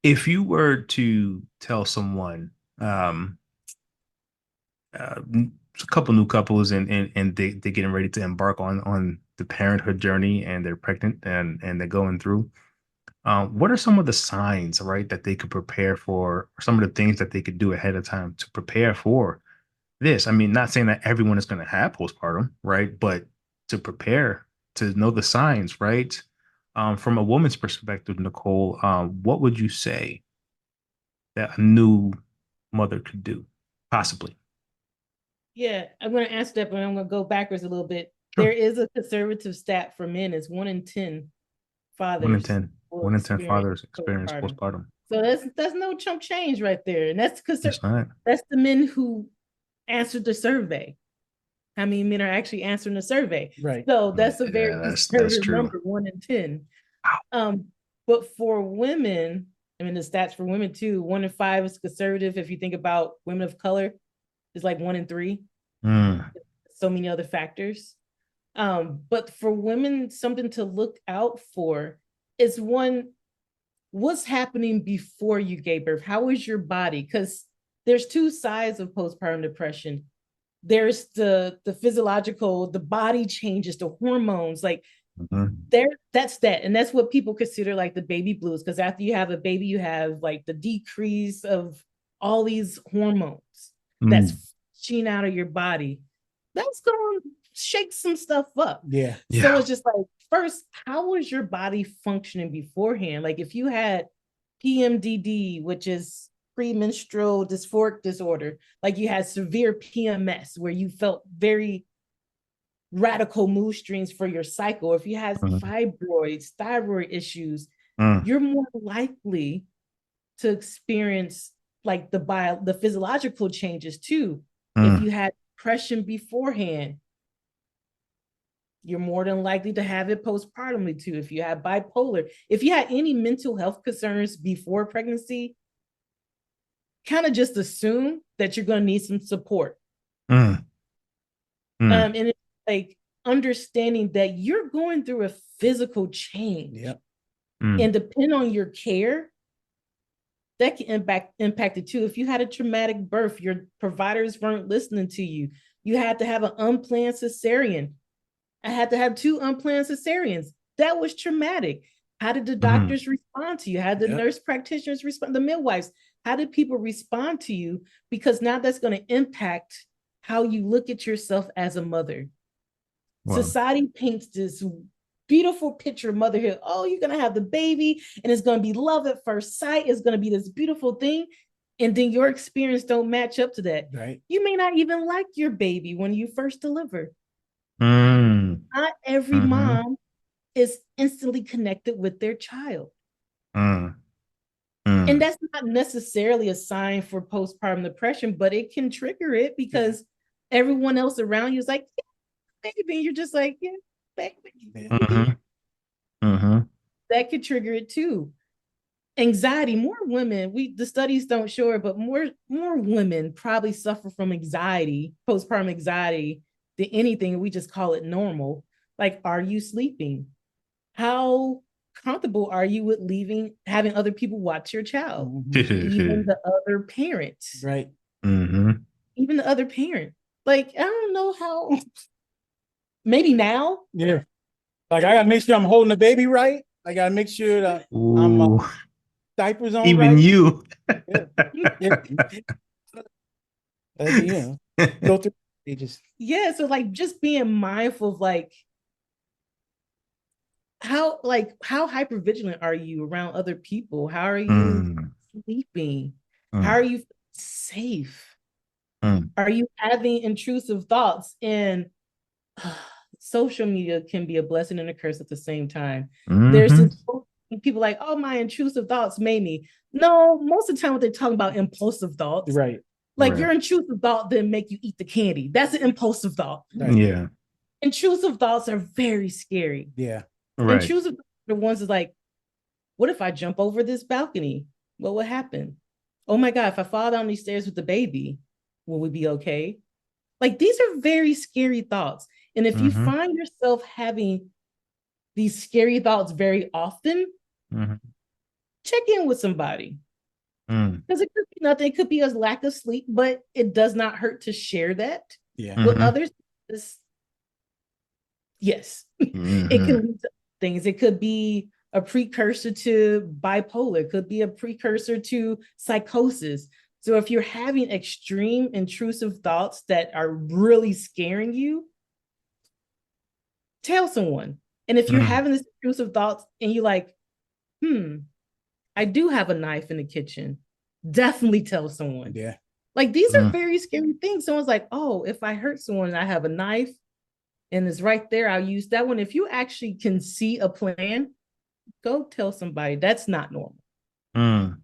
If you were to tell someone, um, uh, a couple new couples and they're getting ready to embark on the parenthood journey and they're pregnant and they're going through, what are some of the signs, right, that they could prepare for, or some of the things that they could do ahead of time to prepare for this? I mean, not saying that everyone is going to have postpartum, right? But to prepare, to know the signs, right? From a woman's perspective, Nicole, what would you say that a new mother could do, possibly? Yeah, I'm going to answer that, but I'm going to go backwards a little bit. There Sure. is a conservative stat for men is 1 in 10 One in fathers 10, will 1 in 10 experience fathers experience postpartum. postpartum. So that's no chump change right there, and It's not. that's the men who answered the survey. How many men are actually answering the survey? Right. So that's a very Yeah, that's conservative true. number, 1 in 10. Wow. But for women, I mean the stats for women too, 1 in 5 is conservative. If you think about women of color, it's like 1 in 3. Mm, So many other factors. But for women, something to look out for is one, what's happening before you gave birth? How is your body? Because there's two sides of postpartum depression. There's the physiological, the body changes, the hormones, like mhm, there, that's that. And that's what people consider like the baby blues. Because after you have a baby, you have like the decrease of all these hormones mm, that's flushing out of your body. That's going to shake some stuff up. Yeah. So yeah. it's just like, first, how was your body functioning beforehand? Like if you had PMDD, which is premenstrual dysphoric disorder, like you had severe PMS where you felt very radical mood swings for your cycle. If you have Mm, fibroids, thyroid issues, mm, you're more likely to experience like the physiological changes too. If mm, you had depression beforehand, you're more than likely to have it postpartumly too. If you have bipolar, if you had any mental health concerns before pregnancy, kind of just assume that you're going to need some support. mm, mm, And it's like understanding that you're going through a physical change, Yep. mm, and depend on your care, that can impact it too. If you had a traumatic birth, your providers weren't listening to you. You had to have an unplanned cesarean. I had to have two unplanned cesareans. That was traumatic. How did the mm. doctors respond to you? How did the Yep. nurse practitioners respond? The midwives, how did people respond to you? Because now that's going to impact how you look at yourself as a mother. Well, Society paints this beautiful picture of motherhood. Oh, you're going to have the baby and it's going to be love at first sight. It's going to be this beautiful thing. And then your experience don't match up to that. Right. You may not even like your baby when you first deliver. mm, Not every mm-hmm, mom is instantly connected with their child. mm, And mm. that's not necessarily a sign for postpartum depression, but it can trigger it Yeah. because everyone else around you is like, yeah, baby. You're just like, yeah, Yeah. baby. Mhm, mhm, That could trigger it too. Anxiety, more women, the studies don't show it, but more women probably suffer from anxiety, postpartum anxiety, than anything. We just call it normal. Like, are you sleeping? How comfortable are you with leaving, having other people watch your child? Mhm. Even the other parents, Right. mhm. even the other parent. Like, I don't know how, maybe now. Yeah. Like I gotta make sure I'm holding the baby right. I gotta make sure that I'm Ooh, diapers on even right. you. Yeah. Yeah. Go through stages. Yeah. So like just being mindful of how hyper vigilant are you around other people? How are you Mm, sleeping? How mm, are you safe? mm, Are you having intrusive thoughts? And social media can be a blessing and a curse at the same time. There's mhm. this people like, oh, my intrusive thoughts made me. No, most of the time what they're talking about impulsive thoughts. Right. Like Right. your intrusive thought didn't make you eat the candy. That's an impulsive thought. Right. Yeah. Intrusive thoughts are very scary. Yeah. Right. Intrusive thoughts are the ones that's like, what if I jump over this balcony? What would happen? Oh my God, if I fall down these stairs with the baby, will we be okay? Like these are very scary thoughts. And if you Mhm, find yourself having these scary thoughts very often, mhm. check in with somebody. Mm. Because it could be nothing. It could be a lack of sleep, but it does not hurt to share that Yeah. with Mhm. others. Yes, it can Mhm. lead to things. It could be a precursor to bipolar, it could be a precursor to psychosis. So if you're having extreme intrusive thoughts that are really scaring you, tell someone. And if you're Mm. having this intrusive thoughts and you're like, I do have a knife in the kitchen, definitely tell someone. Yeah. Like these are Mm. very scary things. Someone's like, oh, if I hurt someone and I have a knife and it's right there, I'll use that one. If you actually can see a plan, go tell somebody. That's not normal. Mm.